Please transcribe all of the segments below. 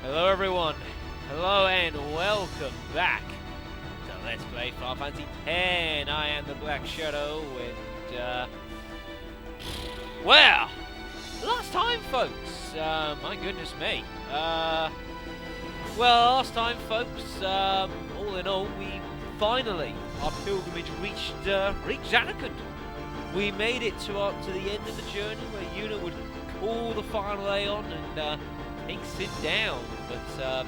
Hello everyone, hello and welcome back to Let's Play Final Fantasy X. I am the Black Shadow and, well, last time folks, my goodness me, well, last time folks, all in all, we finally, our pilgrimage reached Zanarkand. We made it to the end of the journey where Yuna would call the final Aeon and, take Sin down, but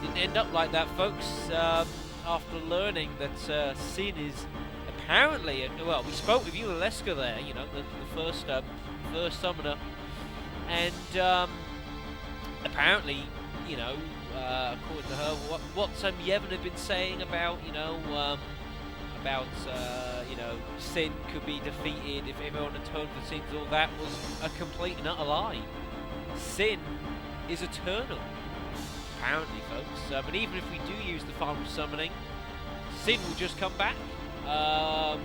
didn't end up like that, folks. After learning that Sin is apparently, well, we spoke with Yuna Leska there, you know, the first summoner, and apparently, you know, according to her, what Yevon had been saying about, you know, Sin could be defeated if everyone atoned for sins, all that was a complete and utter lie. Sin is eternal, apparently, folks. But even if we do use the final summoning, Sin will just come back.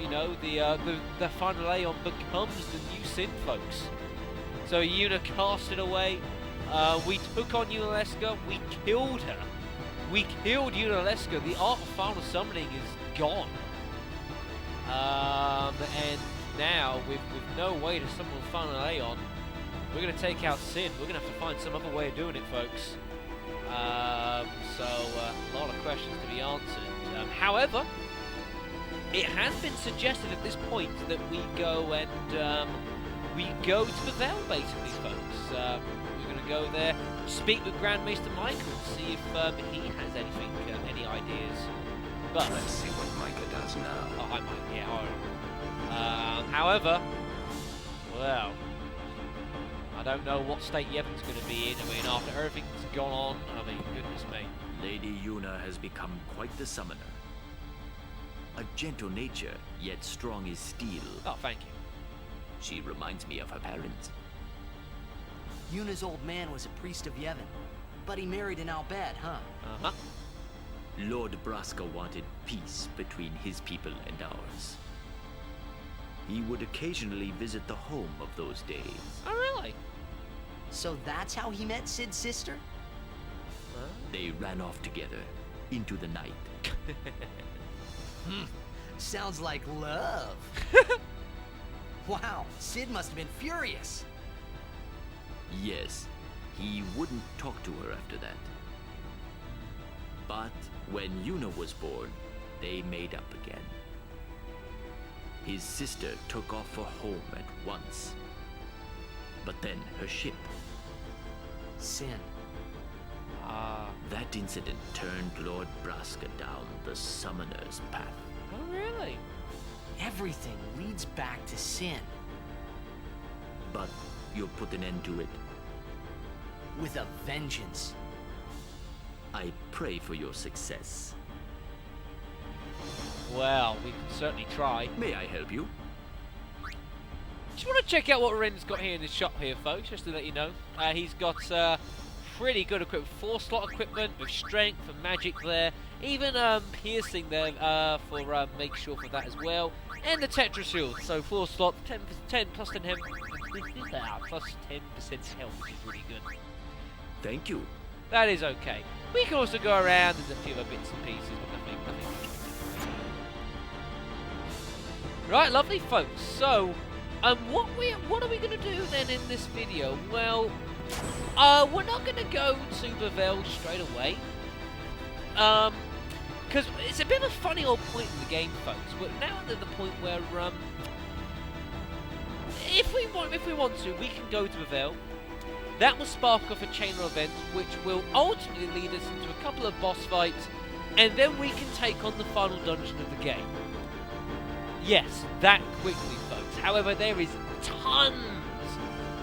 You know, the final Aeon becomes the new Sin, folks. So Yuna cast it away. We took on Yuna Leska. We killed her. We killed Yuna Leska. The art of final summoning is gone. And now, with no way to summon the final Aeon, we're going to take out Sin. We're going to have to find some other way of doing it, folks. So, a lot of questions to be answered. However, it has been suggested at this point that we go and we go to the Vale, basically, folks. We're going to go there, speak with Grandmaster Michael, and see if he has anything, any ideas. But let's see what Micah does now. Oh, hi, Mike. Yeah, alright. However, well, I don't know what state Yevon's going to be in. I mean, after everything's gone on, I mean, goodness me. Lady Yuna has become quite the summoner. A gentle nature, yet strong as steel. Oh, thank you. She reminds me of her parents. Yuna's old man was a priest of Yevon, but he married an Albad, huh? Uh-huh. Lord Braska wanted peace between his people and ours. He would occasionally visit the home of those days. Oh, really? So that's how he met Sid's sister? Huh? They ran off together into the night. Sounds like love. Wow, Sid must have been furious. Yes, he wouldn't talk to her after that. But when Yuna was born, they made up again. His sister took off for home at once. But then her ship. Sin. That incident turned Lord Braska down the summoner's path. Oh, really? Everything leads back to Sin. But you'll put an end to it. With a vengeance. I pray for your success. Well, we can certainly try. May I help you? Just want to check out what Ren's got here in his shop here, folks, just to let you know. He's got pretty good equipment, 4-slot equipment with strength and magic there. Even piercing there for make sure for that as well. And the Tetra Shield, so 4 slot, 10 plus 10 health, plus 10% health, which is really good. Thank you. That is okay. We can also go around, there's a few other bits and pieces, but nothing much. Right, lovely folks, so, what are we going to do then in this video? Well, we're not going to go to the Vale straight away, because it's a bit of a funny old point in the game, folks. We're now at the point where, if we want to, we can go to the Vale. That will spark off a chain of events, which will ultimately lead us into a couple of boss fights, and then we can take on the final dungeon of the game. Yes, that quickly, folks. However, there is tons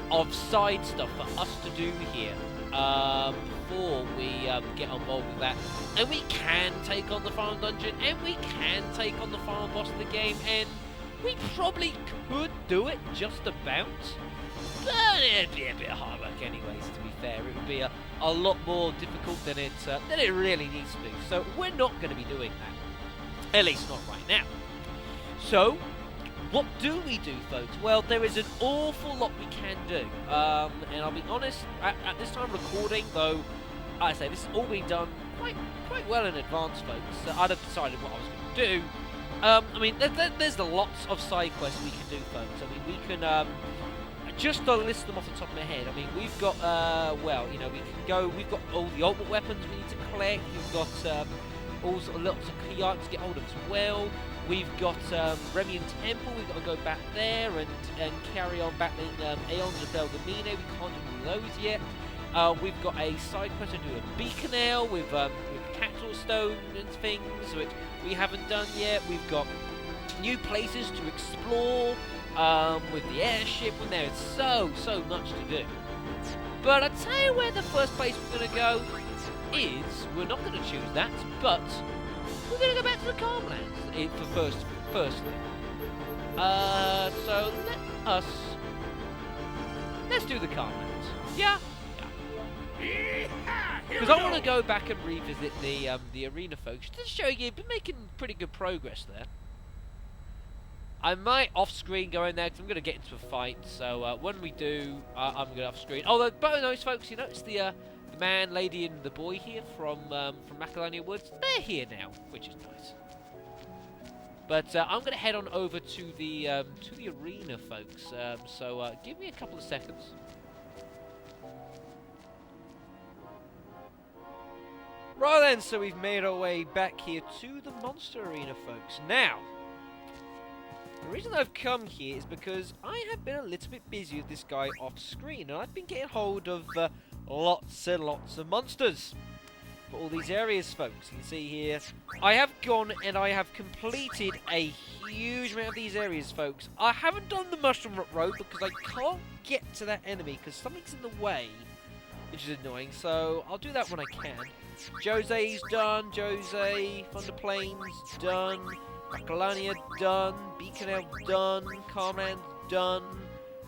of side stuff for us to do here before we get involved with that. And we can take on the final dungeon, and we can take on the final boss of the game, and we probably could do it just about. But it'd be a bit of hard work anyways, to be fair. It would be a lot more difficult than it really needs to be. So we're not going to be doing that. At least not right now. So, What do we do, folks? Well, there is an awful lot we can do. And I'll be honest, at this time recording, though, I say this has all been done quite well in advance, folks. So I'd have decided what I was going to do. I mean, there's lots of side quests we can do, folks. I mean, we can, just to list them off the top of my head, I mean, we've got, well, you know, we can go, we've got all the ultimate weapons we need to collect, we've got, all sort of lots of key items to get hold of as well. We've got, Remian Temple, we've got to go back there and carry on battling, Aeons of Belgamino, we can't do all those yet. We've got a side quest to do a Beaconale with Capital Stone and things, which we haven't done yet. We've got new places to explore with the airship, and there is so much to do. But I'll tell you where the first place we're going to go is, we're not going to choose that, but we're going to go back to the Calmlands for firstly. So let's do the Calmlands. Yeah? Because I want to go back and revisit the arena, folks, just to show you, been making pretty good progress there. I might off-screen go in there because I'm going to get into a fight. So when we do, I'm going to off-screen. Although, bonus, folks, you notice the man, lady, and the boy here from Macalania Woods. They're here now, which is nice. But I'm going to head on over to the arena, folks. So give me a couple of seconds. Right then, so we've made our way back here to the monster arena, folks. Now, the reason I've come here is because I have been a little bit busy with this guy off screen, and I've been getting hold of lots and lots of monsters for all these areas, folks. You can see here, I have gone and I have completed a huge amount of these areas, folks. I haven't done the Mushroom Road because I can't get to that enemy because something's in the way, which is annoying, so I'll do that when I can. Jose's done, Jose, Thunder Plains done, Macalania done, Beaconale done, Carman's done,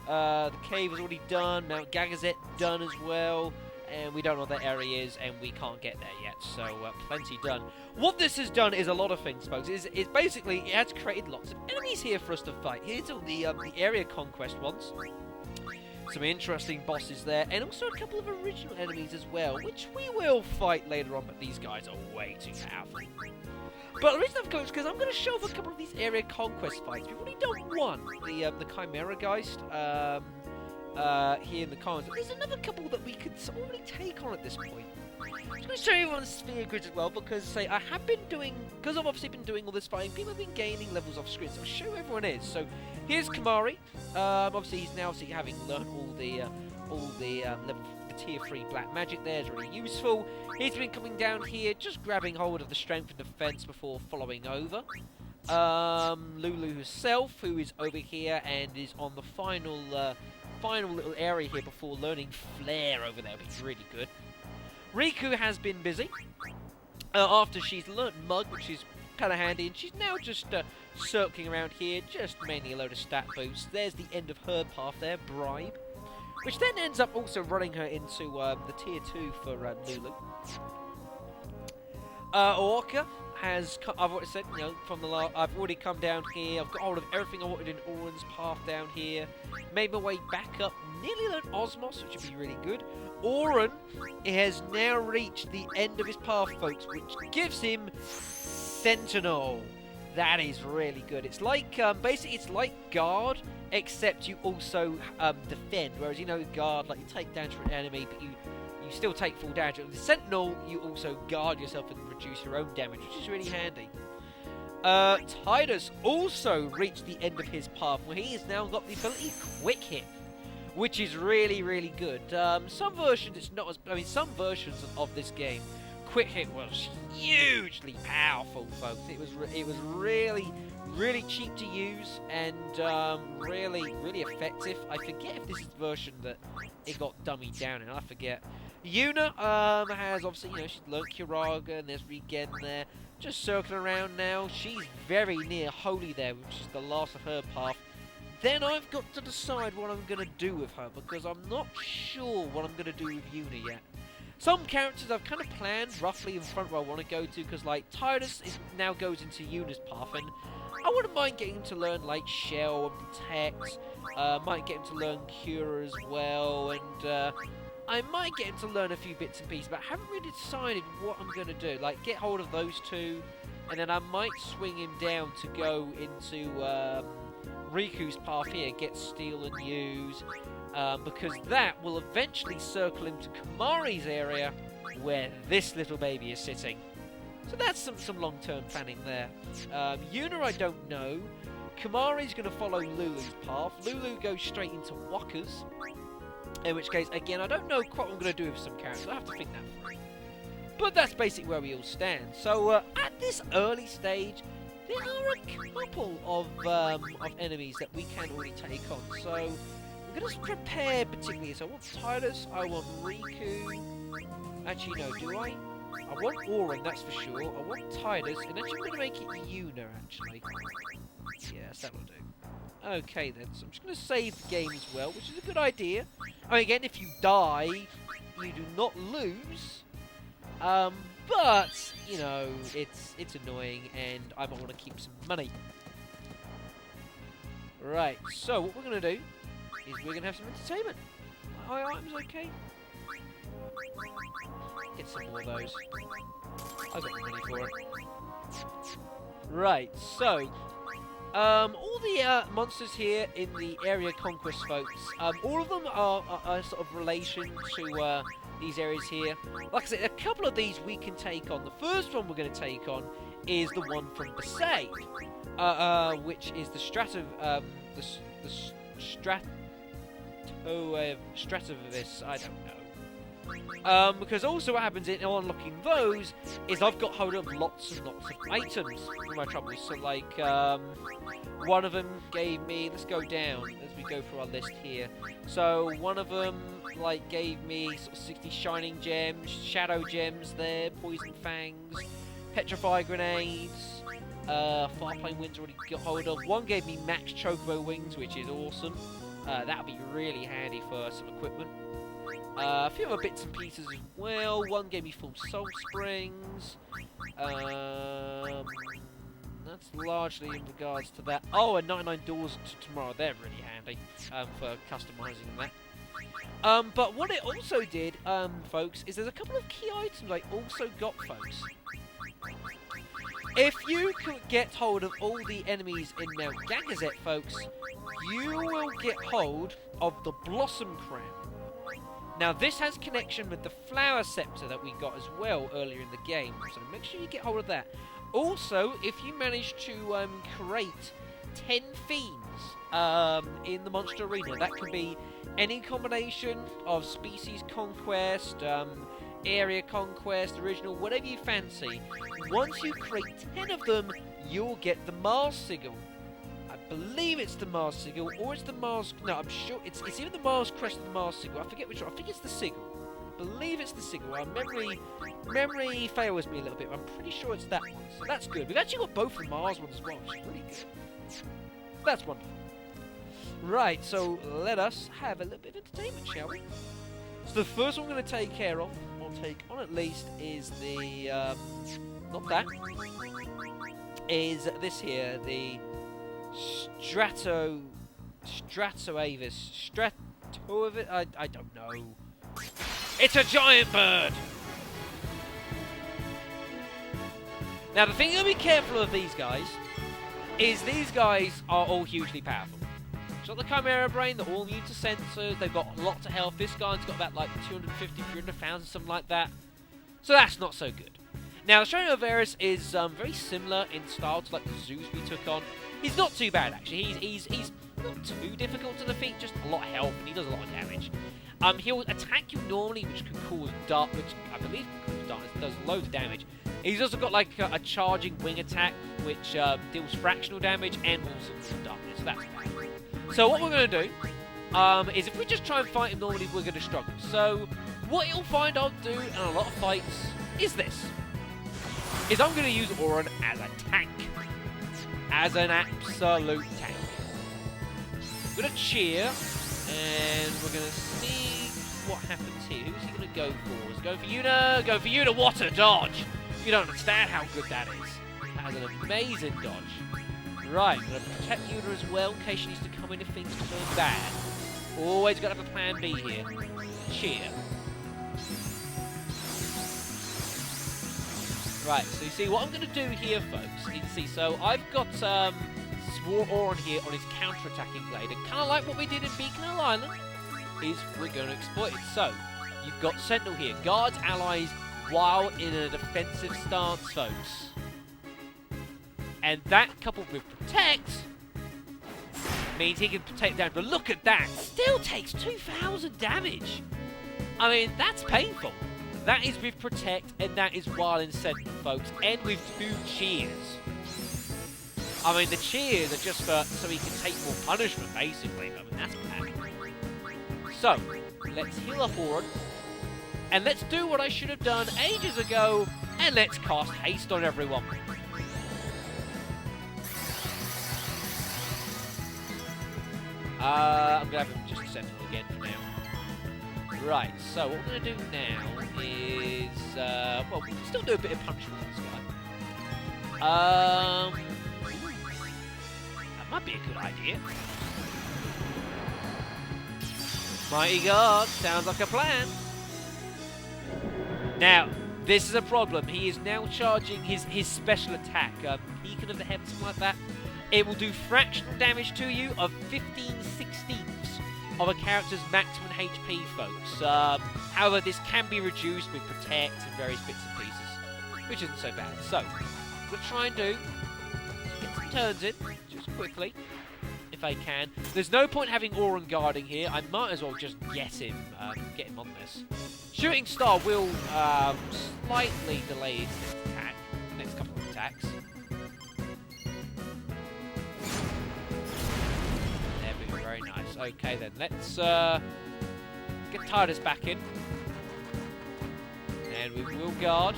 the cave is already done, Mount Gagazet done as well, and we don't know what that area is, and we can't get there yet, so plenty done. What this has done is a lot of things, folks. It's basically, it has created lots of enemies here for us to fight. Here's all the area conquest ones. Some interesting bosses there, and also a couple of original enemies as well, which we will fight later on, but these guys are way too powerful. But the reason I've come is because I'm going to show off a couple of these area conquest fights. We've already done one, the Chimera Geist, here in the Commons. There's another couple that we could already take on at this point. I'm going to show you on the sphere grid as well, because say I have been doing, because I've obviously been doing all this fighting, people have been gaining levels off screen, so I'll show you who everyone is. So here's Kamari. Obviously he's now having learned all the tier 3 black magic there. It's really useful. He's been coming down here, just grabbing hold of the strength and defense before following over. Lulu herself, who is over here and is on the final little area here before learning Flare over there, which is really good. Riku has been busy after she's learnt Mug, which is kind of handy, and she's now just circling around here, just mainly a load of stat boosts. There's the end of her path there, Bribe, which then ends up also running her into the tier 2 for Lulu. Orca has, I've already said, you know, from the I've already come down here. I've got hold of everything I wanted in Orin's path down here. Made my way back up, nearly learned Osmos, which would be really good. Orin has now reached the end of his path, folks, which gives him Sentinel. That is really good. It's like, basically, it's like Guard, except you also defend. Whereas, you know, Guard, like, you take damage from an enemy, but you still take full damage. With the Sentinel, you also guard yourself and reduce your own damage, which is really handy. Tidus also reached the end of his path, where he has now got the ability Quick Hit, which is really, really good. Some versions, it's not as... I mean, some versions of this game, Quick Hit was hugely powerful, folks. It was really, really cheap to use and really, really effective. I forget if this is the version that it got dummied down in. I forget. Yuna has obviously, you know, she's learnt Kiraga, and there's Regen there, just circling around now. She's very near Holy there, which is the last of her path. Then I've got to decide what I'm going to do with her, because I'm not sure what I'm going to do with Yuna yet. Some characters I've kind of planned roughly in front where I want to go to, because like Tidus now goes into Yuna's path, and I wouldn't mind getting him to learn like Shell and Protect. Might get him to learn Cure as well, and I might get him to learn a few bits and pieces, but I haven't really decided what I'm going to do. Like, get hold of those two, and then I might swing him down to go into Riku's path here, get Steel and Use, because that will eventually circle him to Kamari's area, where this little baby is sitting. So that's some long-term planning there. Yuna, I don't know. Kamari's going to follow Lulu's path. Lulu goes straight into Waka's. In which case, again, I don't know quite what I'm going to do with some characters. I have to think that through. But that's basically where we all stand. So, at this early stage, there are a couple of enemies that we can already take on. So, I'm going to prepare particularly. So, I want Tidus, I want Riku. Actually, no, do I? I want Auron, that's for sure. I want Tidus, and actually I'm going to make it Yuna, actually. Yes, that will do. Okay then, so I'm just going to save the game as well, which is a good idea. I mean, again, if you die, you do not lose. But, you know, it's annoying, and I might want to keep some money. Right, so what we're going to do is we're going to have some entertainment. High items, okay? Get some more of those. I've got the money for it. Right, so all the monsters here in the area conquest, folks, all of them are sort of relation to these areas here. Like I said, a couple of these we can take on. The first one we're going to take on is the one from Besaid, which is the Stratovis, I don't know. Because also what happens in unlocking those is I've got hold of lots and lots of items for my troubles. So like, one of them gave me, let's go down as we go through our list here. So one of them like gave me sort of 60 shining gems, shadow gems there, poison fangs, petrify grenades, farplane winds already got hold of. One gave me max chocobo wings, which is awesome. That'll be really handy for some equipment. A few other bits and pieces as well. One gave me full soul springs. That's largely in regards to that. Oh, and 99 doors to tomorrow. They're really handy for customizing that. But what it also did, folks, is there's a couple of key items I also got, folks. If you could get hold of all the enemies in Mount Gangazet, folks, you will get hold of the Blossom Crown. Now, this has connection with the Flower Scepter that we got as well earlier in the game, so make sure you get hold of that. Also, if you manage to create 10 Fiends in the Monster Arena, that can be any combination of Species Conquest, Area Conquest, Original, whatever you fancy. Once you create 10 of them, you'll get the Mars Sigil. I believe it's the Mars Sigil, or it's the Mars... No, I'm sure it's either the Mars Crest or the Mars Sigil. I forget which one. I think it's the Sigil. I believe it's the Sigil. Memory fails me a little bit, but I'm pretty sure it's that one. So that's good. We've actually got both the Mars ones as well, which is really good. That's wonderful. Right, so let us have a little bit of entertainment, shall we? So the first one I'm going to take care of, or take on at least, is the... not that. Is this here, the... Stratoavis. I don't know. It's a giant bird! Now the thing to be careful of these guys is these guys are all hugely powerful. So the Chimera Brain, they're all immune to sensors, they've got lots of health. This guy's got about like 250, 300,000, something like that. So that's not so good. Now the Stratoavis is very similar in style to like the Zeus we took on. He's not too bad actually. He's not too difficult to defeat, just a lot of health and he does a lot of damage. He'll attack you normally, which can cause dark, which I believe can cause darkness, does loads of damage. He's also got like a charging wing attack, which deals fractional damage and also causes darkness. So that's bad. So what we're going to do is if we just try and fight him normally, we're going to struggle. So what you'll find I'll do in a lot of fights is this. Is I'm going to use Auron as a tank. As an absolute tank. I'm going to cheer, and we're going to see what happens here. Who's he going to go for? Is he going for Yuna? Go for Yuna. What a dodge! You don't understand how good that is. That is an amazing dodge. Right, gonna protect Yuna as well in case she needs to come in if things turn bad. Always gotta have a plan B here. Cheer. Right, so you see what I'm gonna do here, folks. You can see, so I've got Orin here on his counter-attacking blade, and kind of like what we did in Beacon Island, is we're going to exploit it. So you've got Sentinel here, guards allies while in a defensive stance, folks. And that, coupled with Protect, means he can take down. But look at that, still takes 2,000 damage. I mean, that's painful. That is with Protect, and that is while in Sentinel, folks. And with 2 cheers. I mean, the cheers are just so he can take more punishment, basically. I mean, that's bad. So, let's heal up Orin. And let's do what I should have done ages ago, and let's cast haste on everyone. I'm going to have him just Sentinel again for now. Right, so what we're going to do now is... well, we can still do a bit of punishment on this guy. That might be a good idea. Mighty God, sounds like a plan. Now, this is a problem. He is now charging his special attack. Beacon of the Heavens, something like that. It will do fractional damage to you of 15/16 of a character's maximum HP, folks. However, this can be reduced with Protect and various bits and pieces, which isn't so bad. So, what we'll try and do is get some turns in, just quickly, if I can. There's no point having Orin guarding here. I might as well just get him on this. Shooting Star will slightly delay his next attack, next couple of attacks. There we go, very nice. Okay then, let's get Titus back in. And we will guard.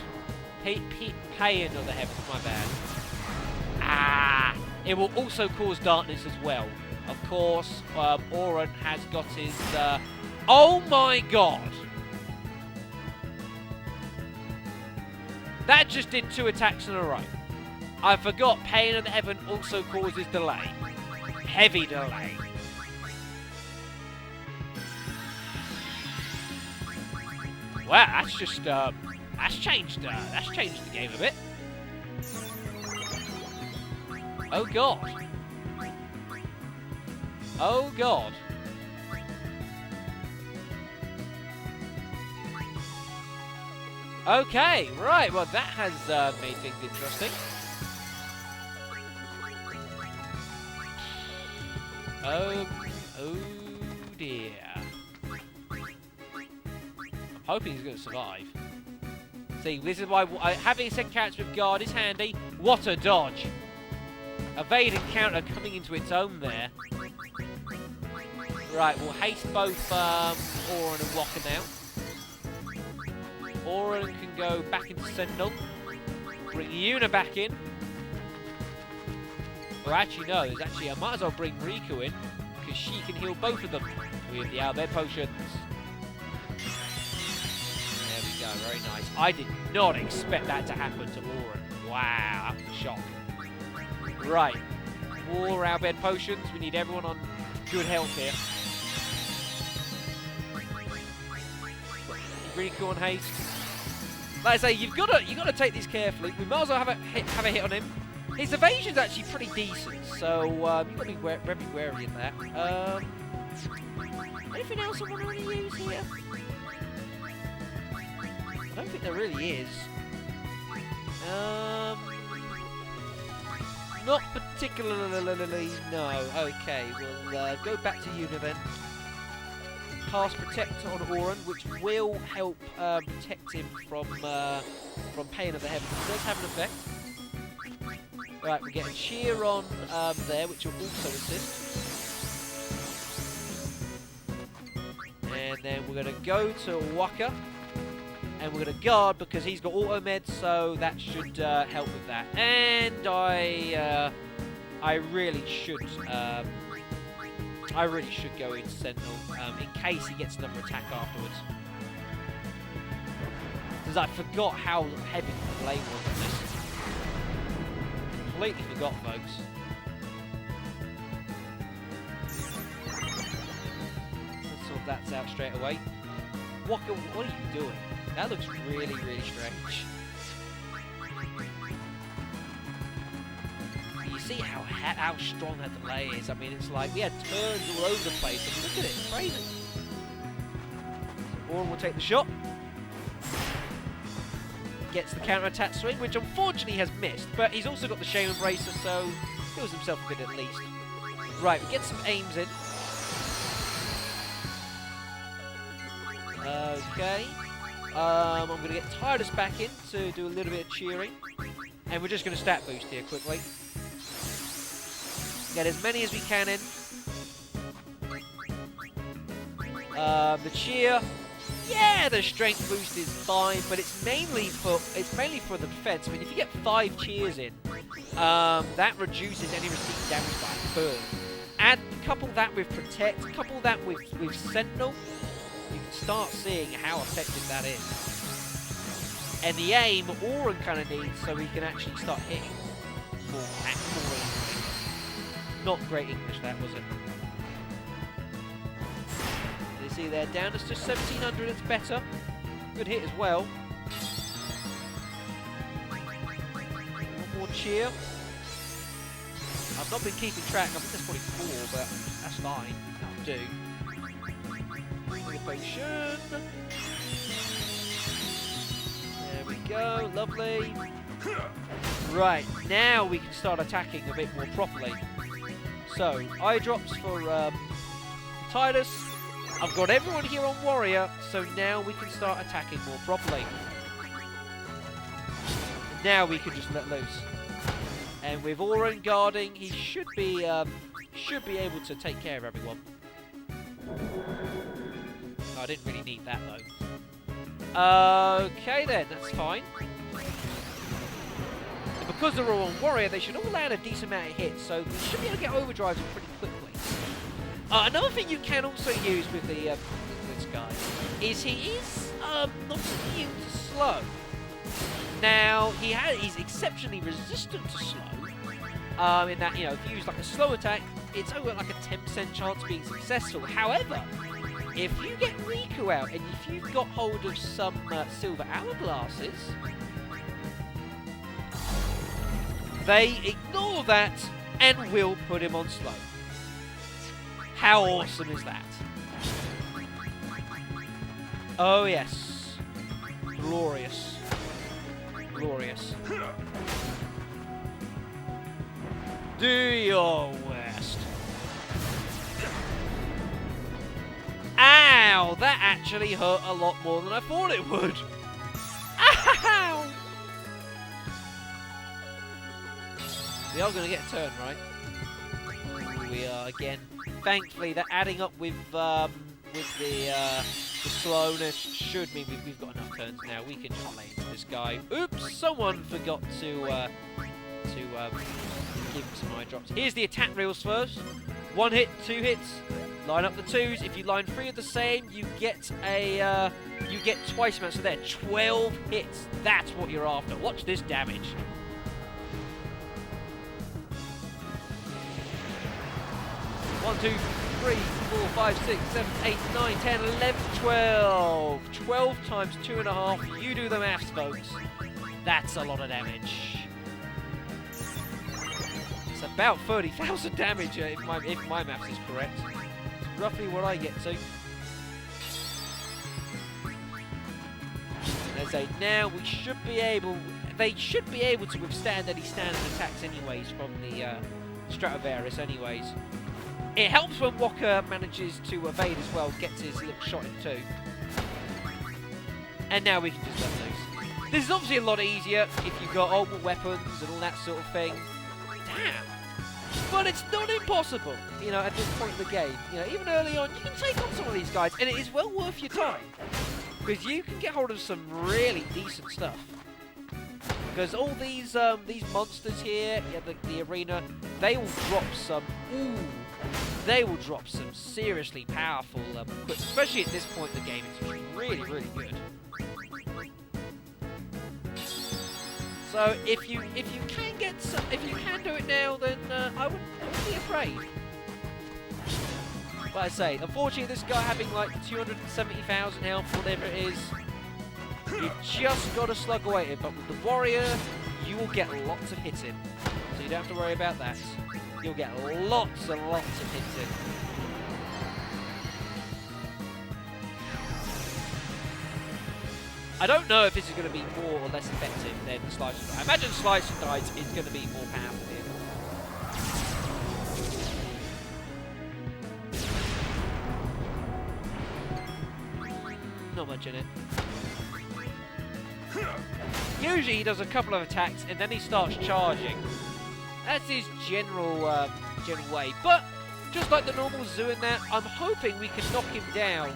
Paean of the Heavens, my bad. Ah! It will also cause darkness as well. Of course, Orin has got his... oh my god! That just did 2 attacks in a row. I forgot Pain of the Heaven also causes delay. Heavy delay. Wow, that's just, that's changed the game a bit. Oh god. Oh god. Okay, right, well that has made things interesting. Oh dear. I'm hoping he's going to survive. See, this is why having a second character with guard is handy. What a dodge. Evade and counter coming into its own there. Right, we'll haste both Orin and Walker now. Orin can go back into Sentinel. Bring Yuna back in. Or actually, no, I might as well bring Riku in, because she can heal both of them with the Albed potions. There we go, very nice. I did not expect that to happen to Orin. Wow, that was a shock. Right, more Albed potions. We need everyone on good health here. Riku on haste. Like I say, you've got to take these carefully. We might as well have a hit on him. His evasion's actually pretty decent, so you've got to be very wary of that. Anything else I want to really use here? I don't think there really is. Not particularly, no. Okay, we'll go back to Yuna then. Cast Protect on Orin, which will help protect him from Pain of the Heavens. It does have an effect. Right, we get a cheer on there, which will also assist. And then we're going to go to Waka. And we're going to guard because he's got auto meds, so that should help with that. And I really should go into Sentinel in case he gets another attack afterwards. Because I forgot how heavy the blade was on this. Completely forgot, folks. hits out straight away. What are you doing? That looks really, really strange. You see how strong that delay is. I mean, it's like we had turns all over the place. I mean, look at it, it's crazy. Orin will take the shot. Gets the counter-attack swing, which unfortunately has missed, but he's also got the Shame Embracer, so feels himself a bit at least. Right, we get some aims in. Okay. I'm going to get Titus back in to do a little bit of cheering. And we're just going to stat boost here quickly. Get as many as we can in. The cheer. Yeah, the strength boost is fine, but it's mainly for the defense. I mean, if you get 5 cheers in, that reduces any received damage by a third. And couple that with protect, couple that with sentinel, you can start seeing how effective that is. And the aim Orin kind of needs so he can actually start hitting more easily. Not great English, that was it. You see there, down to just 1700, it's better. Good hit as well. One more cheer. I've not been keeping track, I think there's probably 4, but that's fine. That'll do. Motivation. There we go, lovely. Right, now we can start attacking a bit more properly. So, eye drops for Titus. I've got everyone here on Warrior, so now we can start attacking more properly. Now we can just let loose. And with Orin guarding, he should be able to take care of everyone. Oh, I didn't really need that though. Okay then, that's fine. And because they're all on Warrior, they should all land a decent amount of hits, so we should be able to get overdrives pretty quickly. Another thing you can also use with this guy is he is not immune to slow. Now he's exceptionally resistant to slow. In that, you know, if you use like a slow attack, it's only like a 10% chance of being successful. However, if you get Riku out and if you've got hold of some silver hourglasses, they ignore that and will put him on slow. How awesome is that? Oh yes. Glorious. Glorious. Do your worst. Ow! That actually hurt a lot more than I thought it would. Ow! We are going to get a turn, right? We are again. Thankfully, that adding up with the slowness should mean we've got enough turns now. We can just lay into this guy. Oops! Someone forgot to give him some eye drops. Here's the attack reels first. 1 hit, 2 hits. Line up the 2s. If you line 3 of the same, you get twice amount. So there, 12 hits. That's what you're after. Watch this damage. One, 2, 3, 4, 5, 6, 7, 8, 9, 10, 11, 12. 12 times 2.5. You do the maths, folks. That's a lot of damage. It's about 30,000 damage if my maths is correct. It's roughly what I get to. Let's say now we should be able. They should be able to withstand any standard attacks, anyways, from the Stradivarius, anyways. It helps when Walker manages to evade as well, gets his little shot in too. And now we can just let loose. This is obviously a lot easier if you've got ultimate weapons and all that sort of thing. Damn! But it's not impossible, you know, at this point in the game. You know, even early on, you can take on some of these guys, and it is well worth your time. Because you can get hold of some really decent stuff. Because all these monsters here, yeah, the arena, they will drop some. Ooh, they will drop some seriously powerful equipment. Especially at this point in the game, it's really, really good. So if you can get some, if you can do it now, then I wouldn't be afraid. Like I say, unfortunately, this guy having like 270,000 health, whatever it is, you just got to slug away at it. But with the warrior, you will get lots of hits in, so you don't have to worry about that. You'll get lots and lots of hits in. I don't know if this is going to be more or less effective than the Slice and Dice. I imagine Slice and Dice is going to be more powerful here. Not much in it. Usually he does a couple of attacks and then he starts charging. That's his general way. But just like the normal zoo in that, I'm hoping we can knock him down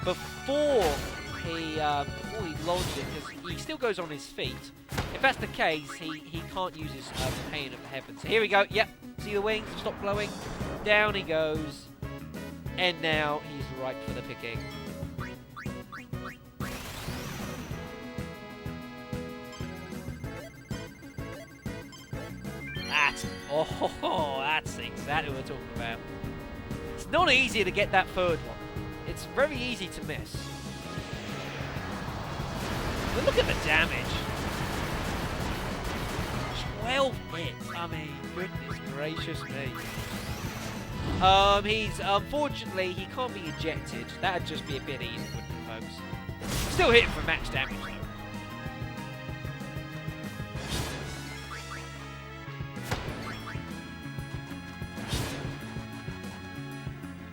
before he lodges it, because he still goes on his feet. If that's the case, he can't use his Pain of the Heavens. So here we go. Yep. See the wings? Stop glowing. Down he goes. And now he's ripe for the picking. That's exactly what we're talking about. It's not easy to get that third one. It's very easy to miss. But look at the damage. 12 hits. I mean, goodness gracious me. He's unfortunately he can't be ejected. That'd just be a bit easy, wouldn't it, folks? Still hitting for max damage though.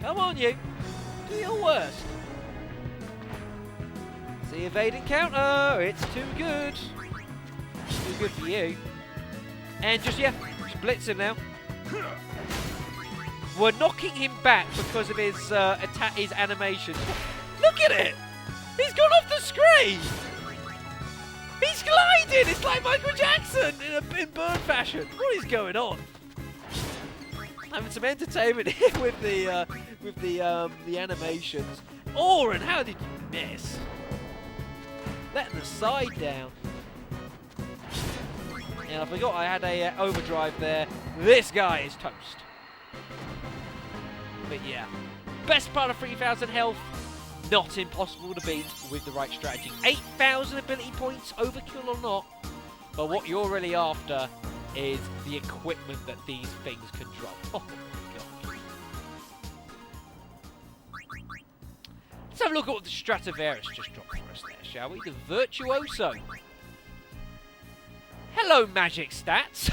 Come on, you. Do your worst. See evading counter. It's too good. Too good for you. And just blitz him now. We're knocking him back because of his his animation. Look at it. He's gone off the screen. He's gliding. It's like Michael Jackson in bird fashion. What is going on? Having some entertainment here with the animations. Oren, how did you miss? Letting the side down. And I forgot I had a overdrive there. This guy is toast. But yeah, best part of 3,000 health, not impossible to beat with the right strategy. 8,000 ability points, overkill or not. But what you're really after is the equipment that these things can drop. Oh my god. Let's have a look at what the Stradivarius just dropped for us there, shall we? The Virtuoso. Hello, magic stats.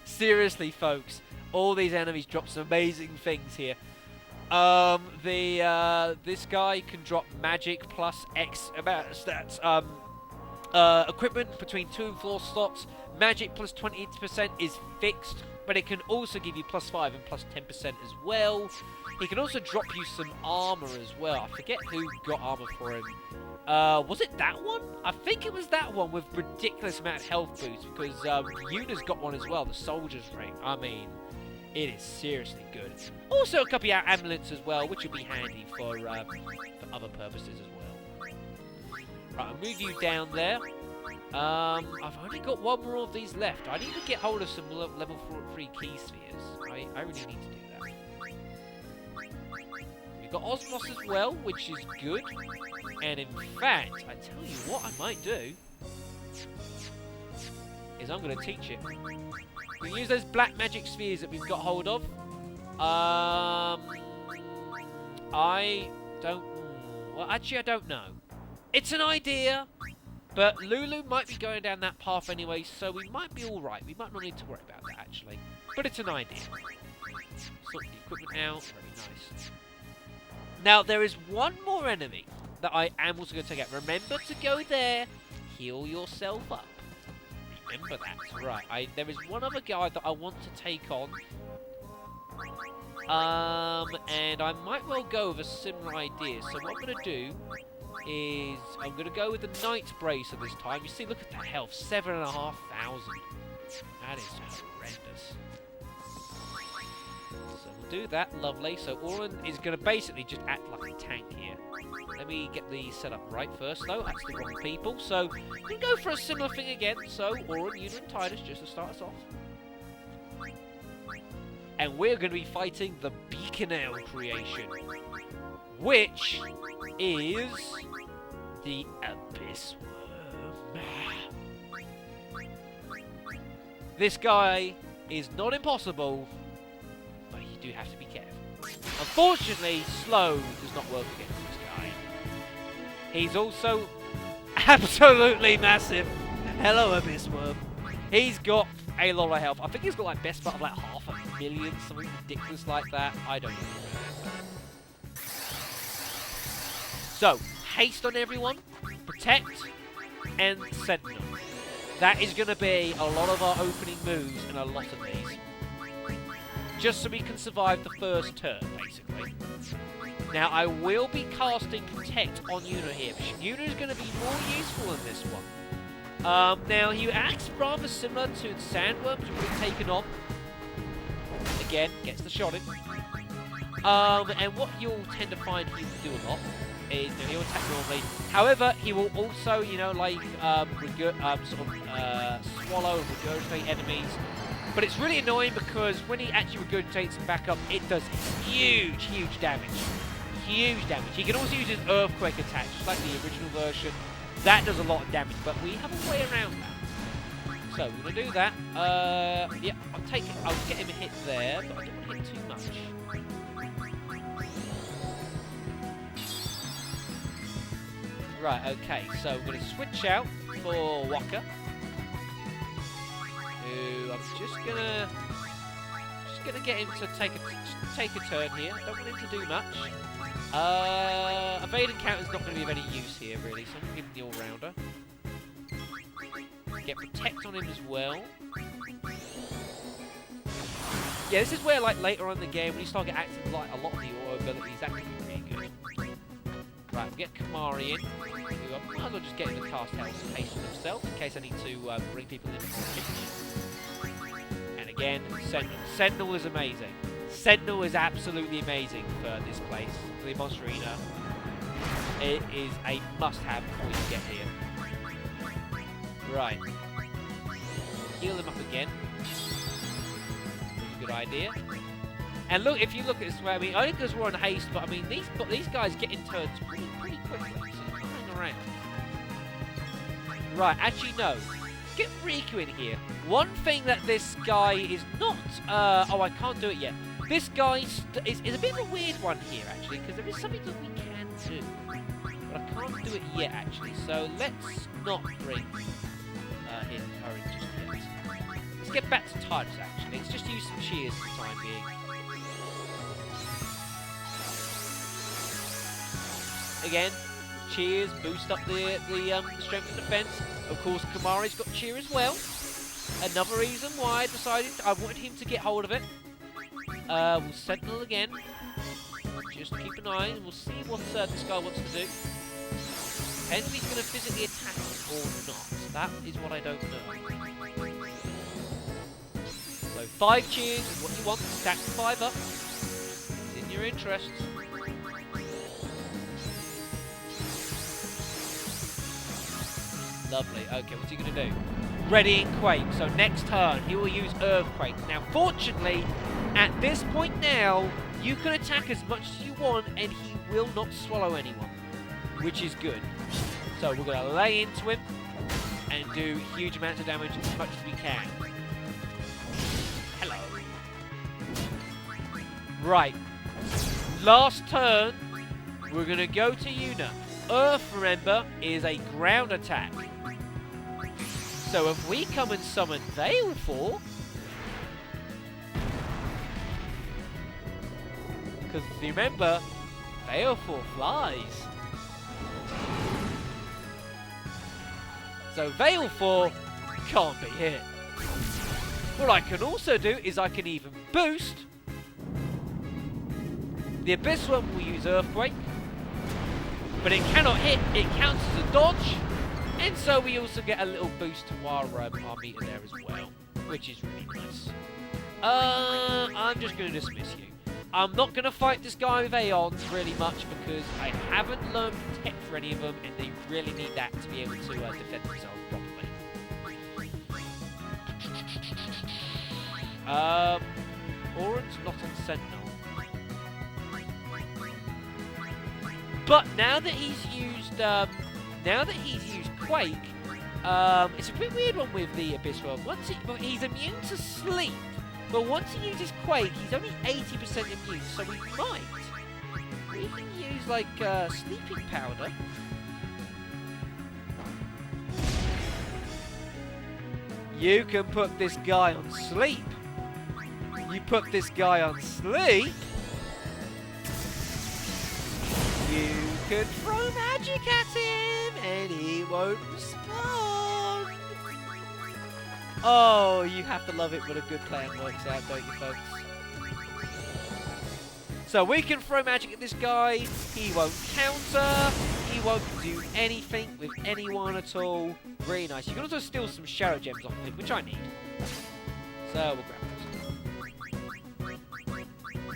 Seriously, folks, all these enemies drop some amazing things here. This guy can drop magic plus X amount of stats. Equipment between 2 and 4 slots. Magic plus 20% is fixed, but it can also give you plus 5 and plus 10% as well. He can also drop you some armor as well. I forget who got armor for him. Was it that one? I think it was that one with ridiculous amount of health boost, because Yuna's got one as well, the Soldier's Ring. I mean, it is seriously good. Also a couple of amulets as well, which will be handy for other purposes as well. Right, I'll move you down there. I've only got one more of these left. I need to get hold of some level 3 key spheres. I really need to do that. We've got Osmos as well, which is good. And in fact, I tell you what I might do is I'm going to teach it. We can use those black magic spheres that we've got hold of. I don't... Well, actually, I don't know. It's an idea, but Lulu might be going down that path anyway, so we might be alright. We might not need to worry about that, actually. But it's an idea. Sort the equipment out. Very nice. Now, there is one more enemy that I am also going to take out. Remember to go there, heal yourself up. Remember that. Right, there is one other guy that I want to take on. And I might well go with a similar idea. So what I'm going to do is I'm going to go with the Knight Bracer this time. You see, look at that health, 7,500. That is horrendous. So we'll do that, lovely. So Oren is going to basically just act like a tank here. Let me get the setup right first, though. That's the wrong people. So we can go for a similar thing again. So Oren, Yuna, and Titus, just to start us off. And we're going to be fighting the Beacon canal creation, which is the Abyss Worm. This guy is not impossible, but you do have to be careful. Unfortunately, slow does not work against this guy. He's also absolutely massive. Hello, Abyss Worm. He's got a lot of health. I think he's got like best part of like 500,000, something ridiculous like that. I don't know. So, haste on everyone, protect, and sentinel. That is going to be a lot of our opening moves and a lot of these. Just so we can survive the first turn, basically. Now, I will be casting Protect on Yuna here. Yuna is going to be more useful in this one. Now, he acts rather similar to the Sandworms we've taken on. Again, gets the shot in. And what you'll tend to find he will do a lot is, he'll attack normally. However, he will also, like, swallow and regurgitate enemies. But it's really annoying because when he actually regurgitates them back up, it does huge, huge damage. Huge damage. He can also use his Earthquake attack, just like the original version. That does a lot of damage, but we have a way around that. So, we're going to do that. Yeah, I'll get him a hit there, but I don't want to hit too much. Right, okay, so we're going to switch out for Waka. Who I'm just gonna get him to take a turn here. Don't want him to do much. Evade encounter's not going to be of any use here, really, so I'm going to give him the all-rounder. Get Protect on him as well. Yeah, this is where, like, later on in the game, when you start getting active, like, a lot of the auto abilities, that can be really good. Right, we'll get Kamari in. I might as well just get him to cast Haste on himself, in case I need to bring people in for a And again, Sentinel. Sentinel is amazing. Sentinel is absolutely amazing for this place, for the Monster Arena. It is a must-have before you get here. Right. Heal him up again. Good idea. And look, if you look at this way, I mean, only because we're on haste, but I mean, these guys get in turns pretty quickly, so you can hang around. Right, actually, no. Get Riku in here. One thing that this guy is not... oh, I can't do it yet. This guy is a bit of a weird one here, actually, because there is something that we can do. But I can't do it yet, actually, so let's not bring her in just yet. Let's get back to Titus, actually. Let's just use some cheers for the time being. Again, cheers, boost up the strength and defense. Of course, Kamari's got cheer as well. Another reason why I decided I wanted him to get hold of it. We'll Sentinel again. Just keep an eye and we'll see what this guy wants to do. Depends if he's going to physically attack or not. That is what I don't know. So 5 cheers is what you want. Stack 5 up. It's in your interest. Lovely. Okay, what's he going to do? Readying Quake. So next turn, he will use Earthquake. Now, fortunately, at this point now, you can attack as much as you want, and he will not swallow anyone, which is good. So we're going to lay into him and do huge amounts of damage as much as we can. Hello. Right. Last turn, we're going to go to Yuna. Earth, remember, is a ground attack. So if we come and summon Baleful, because remember, Baleful flies. So Baleful can't be hit. What I can also do is I can even boost. The Abyss one will use Earthquake, but it cannot hit, it counts as a dodge. And so we also get a little boost to our meter there as well, which is really nice. I'm just going to dismiss you. I'm not going to fight this guy with Aeons really much because I haven't learned Protect for any of them, and they really need that to be able to defend themselves properly. Orange not on Sentinel. But now that he's used Quake, it's a bit weird one with the Abyss World. He's immune to sleep, but once he uses Quake, he's only 80% immune. So we can use like sleeping powder. You can put this guy on sleep. You put this guy on sleep. You can throw magic at him and he won't respond. Oh, you have to love it when a good plan works out, don't you, folks? So we can throw magic at this guy. He won't counter. He won't do anything with anyone at all. Really nice. You can also steal some shadow gems off of him, which I need. So we'll grab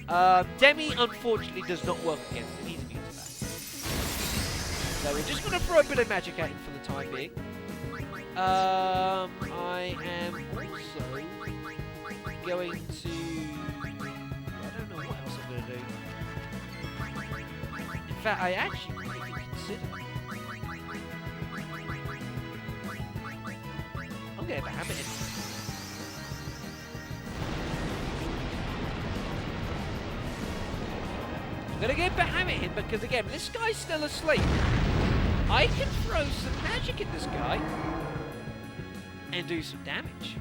those. Demi, unfortunately, does not work against him. He's immune to that. So we're just going to throw a bit of magic at him for the time being. I am also going to... I don't know what else I'm going to do. In fact, I actually really consider... I'm going to hammer him. I'm going to get hammer him because, again, this guy's still asleep. I can throw some magic at this guy and do some damage.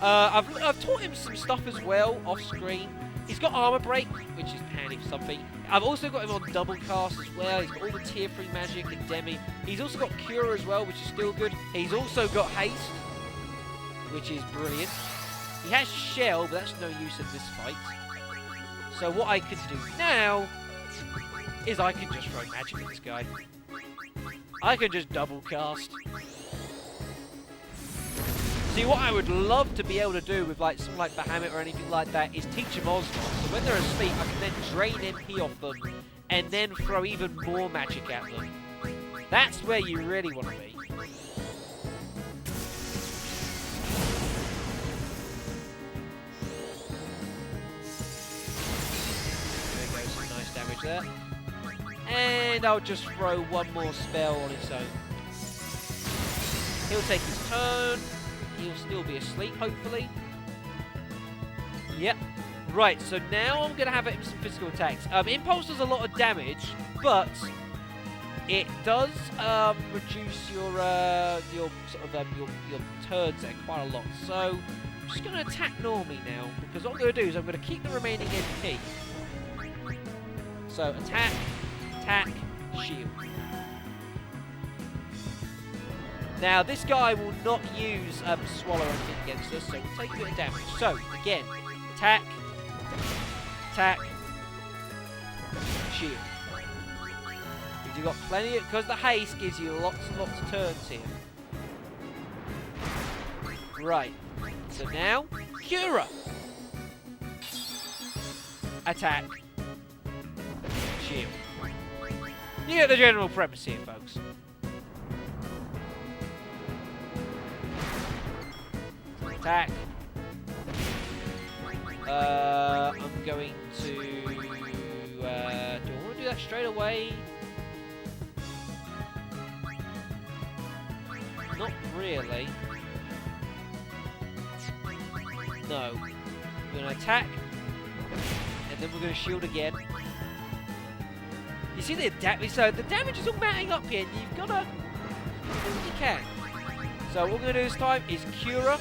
I've taught him some stuff as well off screen. He's got armor break, which is handy for something. I've also got him on double cast as well. He's got all the tier 3 magic and Demi. He's also got Cure as well, which is still good. He's also got haste, which is brilliant. He has shell, but that's no use in this fight. So what I can do now is I can just throw magic at this guy. I can just double cast. See, what I would love to be able to do with like something like Bahamut or anything like that is teach them Osmond. So when they're asleep, I can then drain MP off them and then throw even more magic at them. That's where you really want to be. There goes some nice damage there. And I'll just throw one more spell on its own. He'll take his turn. He'll still be asleep, hopefully. Yep. Right, so now I'm going to have him some physical attacks. Impulse does a lot of damage, but it does reduce your turns there quite a lot. So I'm just going to attack normally now, because what I'm going to do is I'm going to keep the remaining MP. So attack, shield. Now, this guy will not use Swallow or anything against us, so we'll take a bit of damage. So, again, attack, shield. Because you've got plenty of... Because the haste gives you lots and lots of turns here. Right. So now, Cura. Attack, shield. You get the general premise here, folks. Attack. I'm going to... do I want to do that straight away? Not really. No. We're going to attack. And then we're going to shield again. You see the damage? So the damage is all mounting up here. And you've got to... do what you can. So what we're going to do this time is Cura.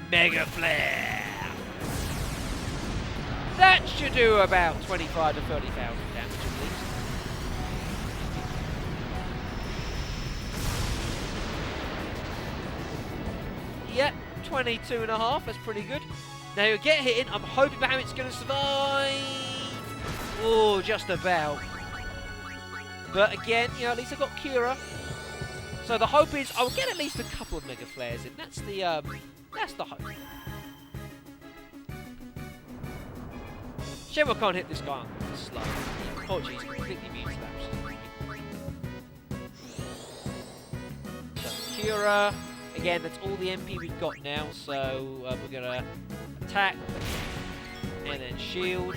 Mega Flare! That should do about 25 to 30,000 damage at least. Yep, 22.5, that's pretty good. Now you get hit in, I'm hoping Bahamut's going to survive. Oh, just about. But again, you know, at least I've got Cura. So the hope is I'll get at least a couple of Mega Flares in. That's the hope. Shemo can't hit this guy on slow. Unfortunately, he's completely immune to that. So, Cura. Again, that's all the MP we've got now. So, we're going to attack. And then shield.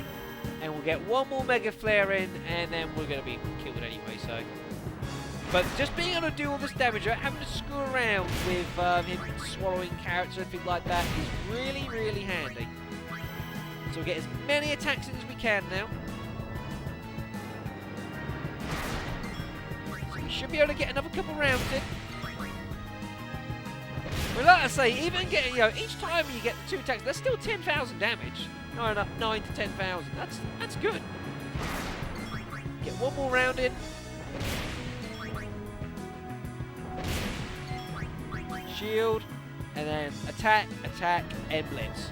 and we'll get one more Mega Flare in, and then we're going to be killed anyway, so... But just being able to do all this damage, having to screw around with him swallowing carrots or anything like that is really, really handy. So we'll get as many attacks in as we can now. So we should be able to get another couple rounds in. But like I say, even getting, you know, each time you get the 2 attacks, that's still 10,000 damage. 9 to 10,000. That's good. Get one more round in. Shield, and then attack, and blitz.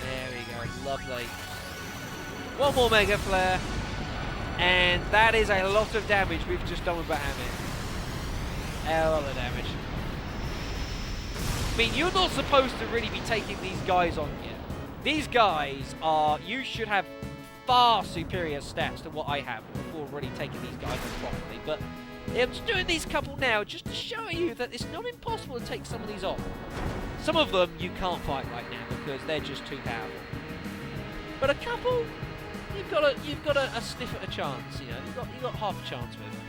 There we go, lovely. One more Mega Flare, and that is a lot of damage we've just done with Bahamut. A lot of damage. I mean, you're not supposed to really be taking these guys on yet. These guys are, you should have far superior stats to what I have before really taking these guys on properly. But I'm just doing these couple now just to show you that it's not impossible to take some of these on. Some of them you can't fight right now because they're just too powerful. But a couple, you've got a sniff at a chance. You know, you've got half a chance with them.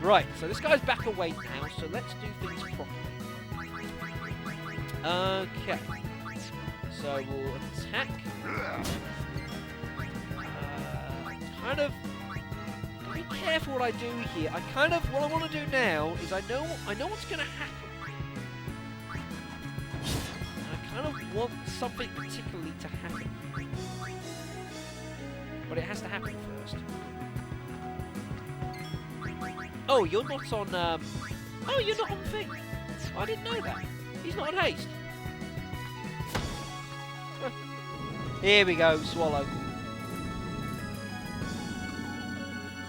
Right, so this guy's back away now. So let's do things properly. Okay. So we'll attack. Kind of be careful what I do here. What I want to do now is I know what's going to happen. And I kind of want something particularly to happen. But it has to happen first. Oh, you're not on oh, you're not on thing. I didn't know that. He's not on haste. Here we go, swallow.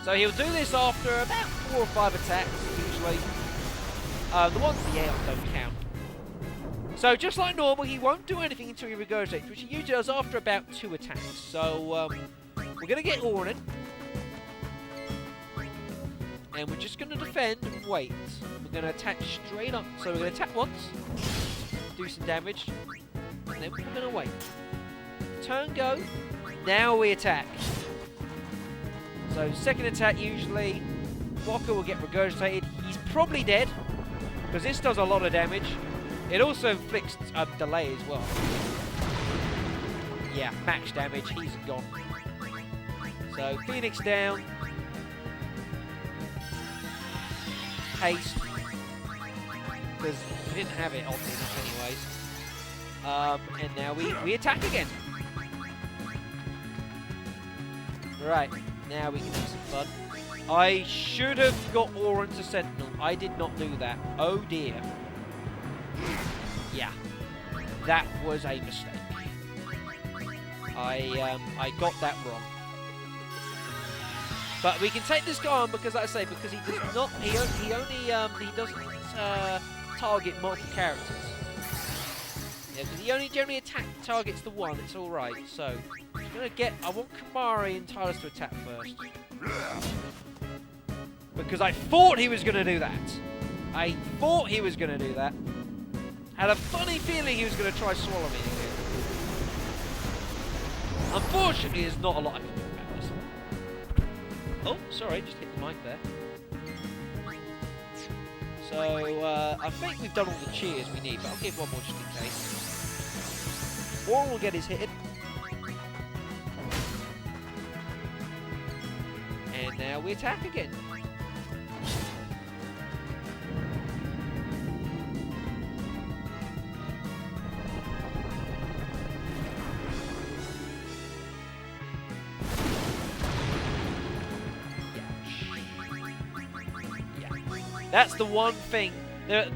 So he'll do this after about 4 or 5 attacks, usually. The ones in the air don't count. So just like normal, he won't do anything until he regurgitates, which he usually does after about 2 attacks. So we're going to get Orin in. And we're just going to defend and wait. We're going to attack straight up. So we're going to attack once, do some damage, and then we're going to wait. Turn go. Now we attack. So second attack usually, Walker will get regurgitated. He's probably dead, because this does a lot of damage. It also inflicts delay as well. Yeah, max damage, he's gone. So Phoenix down. Haste. Because we didn't have it oddly enough anyways. And now we attack again. Right. Now we can have some fun. I should have got Orin to Sentinel. I did not do that. Oh dear. Yeah. That was a mistake. I got that wrong. But we can take this guy on because, like I say, because he does not. He doesn't target multiple characters. Yeah, because he only generally targets the one. It's all right. So. I want Kamari and Tylus to attack first. Because I thought he was going to do that. I thought he was going to do that. Had a funny feeling he was going to try swallow me again. Unfortunately, there's not a lot I can do about this. Oh, sorry, just hit the mic there. So, I think we've done all the cheers we need, but I'll give one more just in case. Warren will get his hit in. And now we attack again. Yeah. That's the one thing that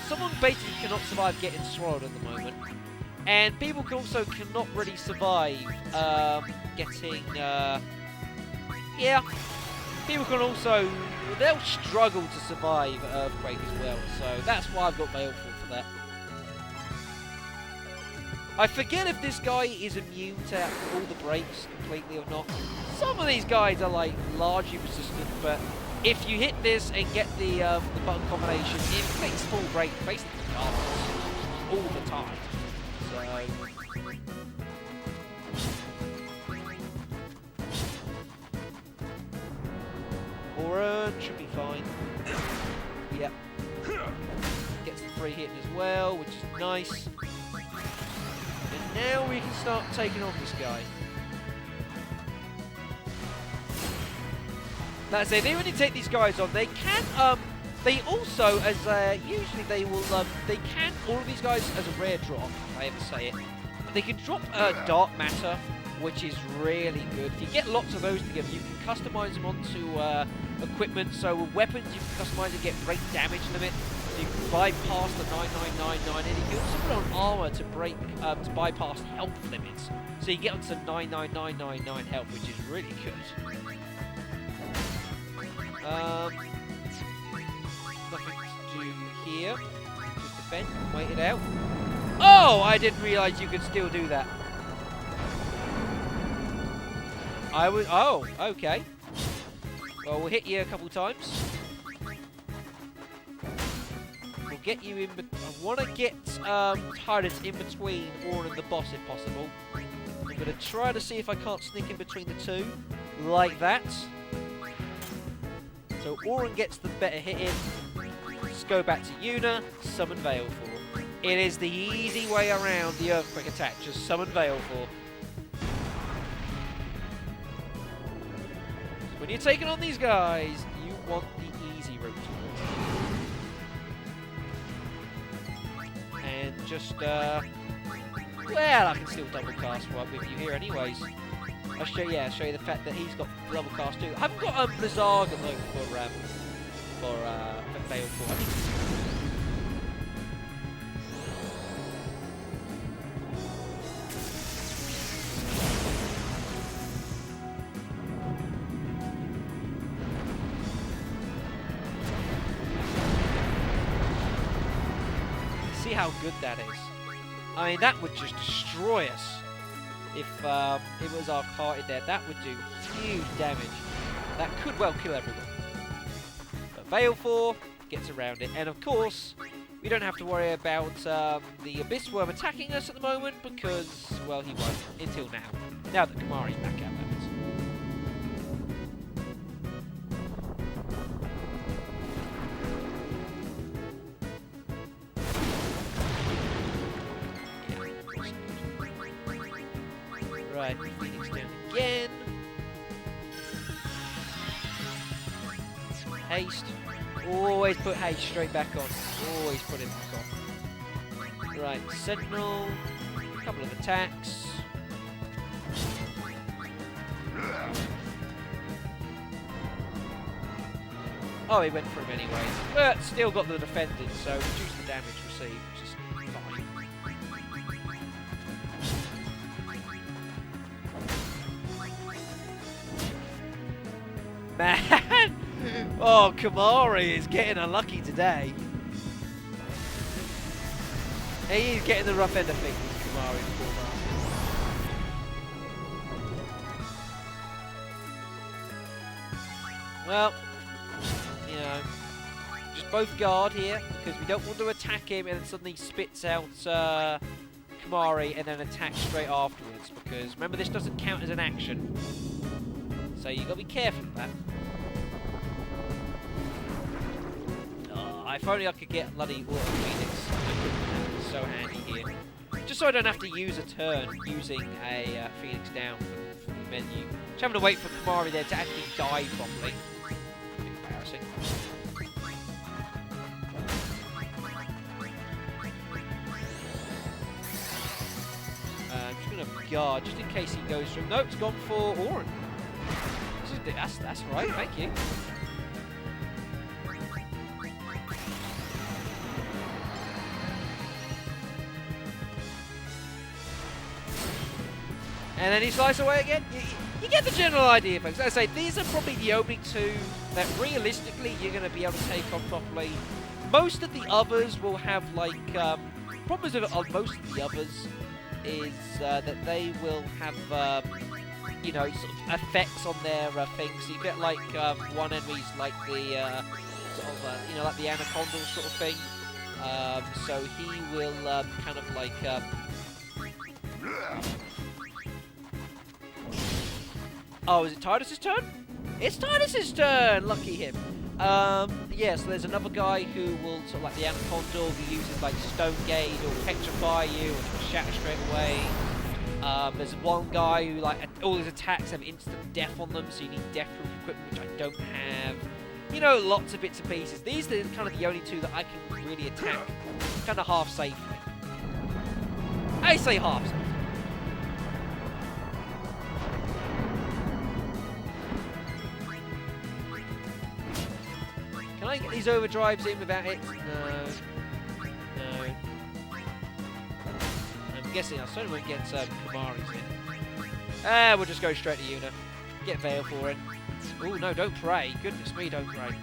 someone basically cannot survive getting swallowed at the moment. And people cannot really survive getting yeah, people can also, they'll struggle to survive Earthquake as well, so that's why I've got Baleful for that. I forget if this guy is immune to all the breaks completely or not. Some of these guys are like largely resistant, but if you hit this and get the button combination, it makes full break basically all the time. So Oran should be fine. Yep. Gets the free hit as well, which is nice. And now we can start taking on this guy. That's it. When you take these guys on, they can. They also, as usually they will. They can. All of these guys as a rare drop. If I ever say it, but they can drop dark matter, which is really good. If you get lots of those together, you can customize them onto equipment. So with weapons, you can customize and get break damage limit. So you can bypass the 9999, and you can also put on armor to break to bypass health limits. So you get onto 99999 health, which is really good. Nothing to do here. Just defend, wait it out. Oh, I didn't realise you could still do that. Oh, okay. Well, we'll hit you a couple times. We'll get you in. I want to get turrets in between Oran and the boss if possible. I'm going to try to see if I can't sneak in between the two, like that. So Oran gets the better hit in. Let's go back to Yuna, summon Baleful. It is the easy way around the Earthquake attack, just summon Baleful. So when you're taking on these guys, you want the easy route. And just, well, I can still double cast one with you here anyways. I'll show you the fact that he's got double cast too. I haven't got Blizzard though for Baleful. See how good that is. I mean, that would just destroy us. If it was our party there, that would do huge damage. That could well kill everyone. But Baleful gets around it, and of course, we don't have to worry about the Abyss Worm attacking us at the moment because, well, he won't until now. Now that Kamari's back out, that is. Right, Phoenix down again. Haste. Always put haste straight back on. Always put it back on. Right, Sentinel. A couple of attacks. Oh, he went for him anyway. But still got the defended, so reduce the damage received, which is fine. Man! Oh, Kamari is getting unlucky today. He's getting the rough end of things, Kamari, the poor bastard. Well, you know, just both guard here, because we don't want to attack him and then suddenly spits out Kamari and then attack straight afterwards, because remember, this doesn't count as an action. So you got to be careful of that. Oh, if only I could get bloody Auto Phoenix. It's so handy here. Just so I don't have to use a turn using a Phoenix down from the menu. Just having to wait for Kamari there to actually die properly. Embarrassing. I'm just going to guard just in case he goes through. No, it's gone for Oran. That's right, thank you. And then he slices away again. You get the general idea, folks. As I say, these are probably the only two that realistically you're going to be able to take on properly. Most of the others will have, like, problems with most of the others is that they will have you know, sort of effects on their things. So you get like one enemy's like the sort of you know, like the anaconda sort of thing. So he will kind of like oh, is it Titus's turn? It's Titus's turn! Lucky him. Yeah, so there's another guy who will sort of like the anaconda, who uses like stone gate or petrify you or shatter straight away. There's one guy who like all his attacks have instant death on them, so you need death-proof equipment, which I don't have. You know, lots of bits and pieces. These are kind of the only two that I can really attack kind of half safely. I say half safely. Can I get these overdrives in without it? No. No. I'm guessing I certainly won't get Kamari's in. We'll just go straight to Yuna. Get Veil for it. Oh no, don't pray. Goodness me, don't pray.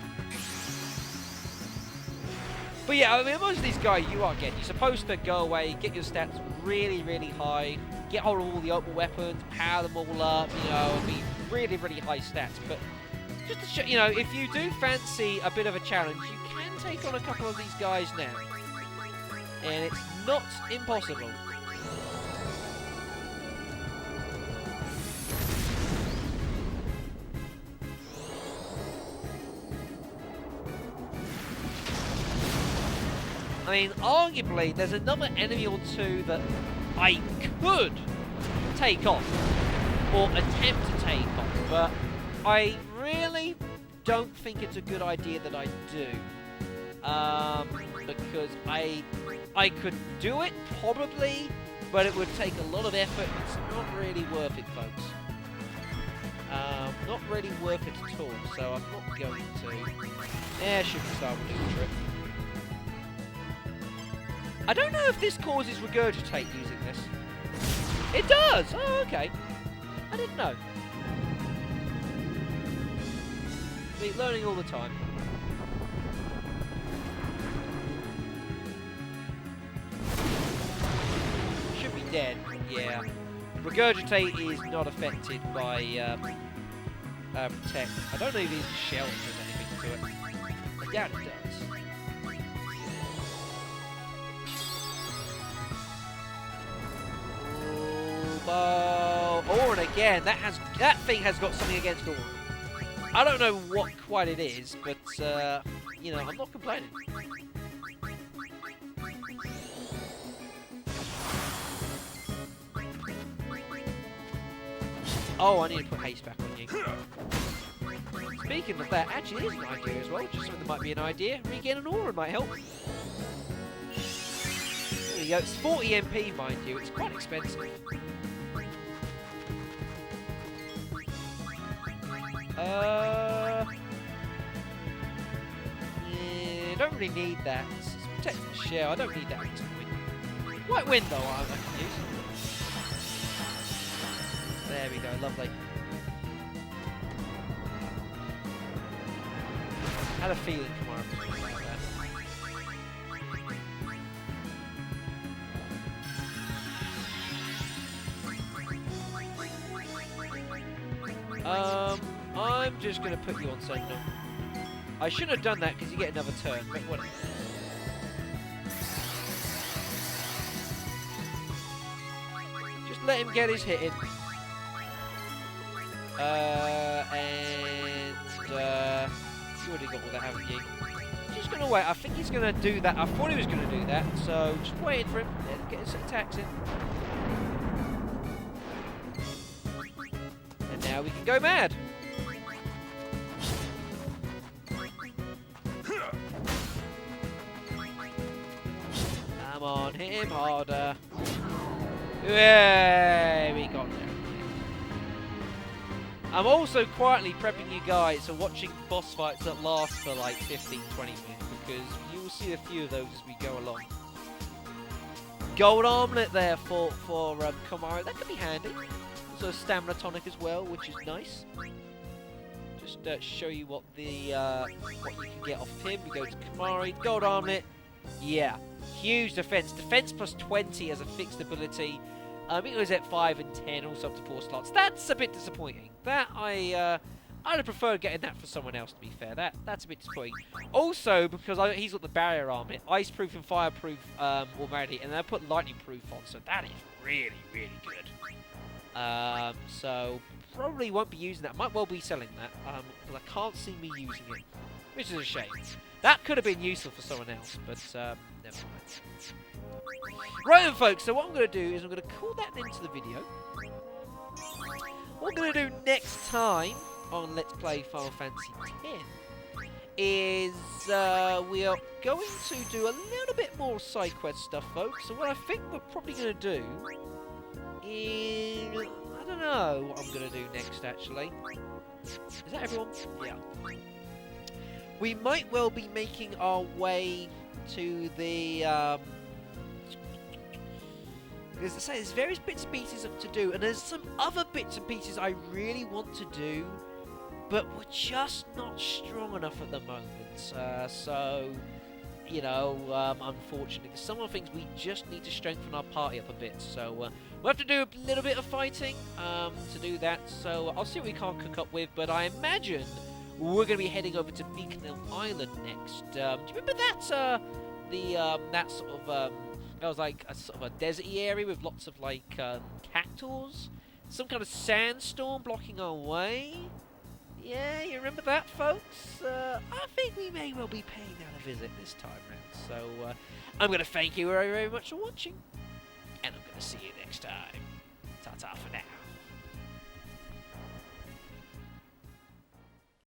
But yeah, I mean, most of these guys you are getting. You're supposed to go away, get your stats really, really high, get hold of all the open weapons, power them all up, you know, and be really, really high stats. But just to show, you know, if you do fancy a bit of a challenge, you can take on a couple of these guys now. And it's not impossible. I mean, arguably, there's another enemy or two that I could take on, or attempt to take on, but I really don't think it's a good idea that I do. Because I could do it, probably, but it would take a lot of effort. It's not really worth it, folks. Not really worth it at all, so I'm not going to. Yeah, shooting star will do the trick. I don't know if this causes regurgitate using this. It does! Oh, okay. I didn't know. See, learning all the time. Should be dead, yeah. Regurgitate is not affected by Protect. I don't know if his shell does anything to it. I doubt it does. Orin again. That thing has got something against Orin. I don't know what quite it is, but you know, I'm not complaining. Oh, I need to put haste back on you. Speaking of that, actually, here's an idea as well. Just something that might be an idea. Regain an Orin might help. There you go. It's 40 MP, mind you. It's quite expensive. Yeah, I don't really need that. It's protecting the shell. I don't need that at this point. White wind, though, I can use. There we go. Lovely. Had a feeling tomorrow was going like that. I'm just going to put you on Sentinel. I shouldn't have done that because you get another turn, but whatever. Just let him get his hit in. You already got all that, haven't you? Just going to wait. I think he's going to do that. I thought he was going to do that, so just waiting for him. Let him get his attacks in. And now we can go mad. Come on, hit him harder. Yay, we got there. I'm also quietly prepping you guys for watching boss fights that last for like 15-20 minutes, because you will see a few of those as we go along. Gold armlet there for Komaro. That could be handy. Also a stamina tonic as well, which is nice. Just show you what the what you can get off him. We go to Kamari. Gold armlet. Yeah. Huge defense. Defense plus 20 as a fixed ability. It was at 5 and 10, also up to 4 slots. That's a bit disappointing. That I'd have preferred getting that for someone else, to be fair. That's a bit disappointing. Also, because he's got the barrier armor, ice-proof and fire-proof already, and then I put lightning-proof on, so that is really, really good. So, probably won't be using that. Might well be selling that, because I can't see me using it, which is a shame. That could have been useful for someone else, but never mind. Right then, folks, so what I'm going to do is I'm going to call that into the video. What I'm going to do next time on Let's Play Final Fantasy X is we are going to do a little bit more side quest stuff, folks. So what I think we're probably going to do is... I don't know what I'm going to do next, actually. Is that everyone? Yeah. We might well be making our way to the... As I say, there's various bits and pieces to do, and there's some other bits and pieces I really want to do, but we're just not strong enough at the moment. So, you know, unfortunately, there's some of the things we just need to strengthen our party up a bit. So we'll have to do a little bit of fighting to do that. So I'll see what we can't cook up with, but I imagine we're going to be heading over to Beacon Island next. Do you remember that that sort of that was like a sort of a deserty area with lots of like cactuars, some kind of sandstorm blocking our way? Yeah, you remember that, folks? I think we may well be paying that a visit this time round. So I'm going to thank you very, very much for watching, and I'm going to see you next time. Ta-ta for now.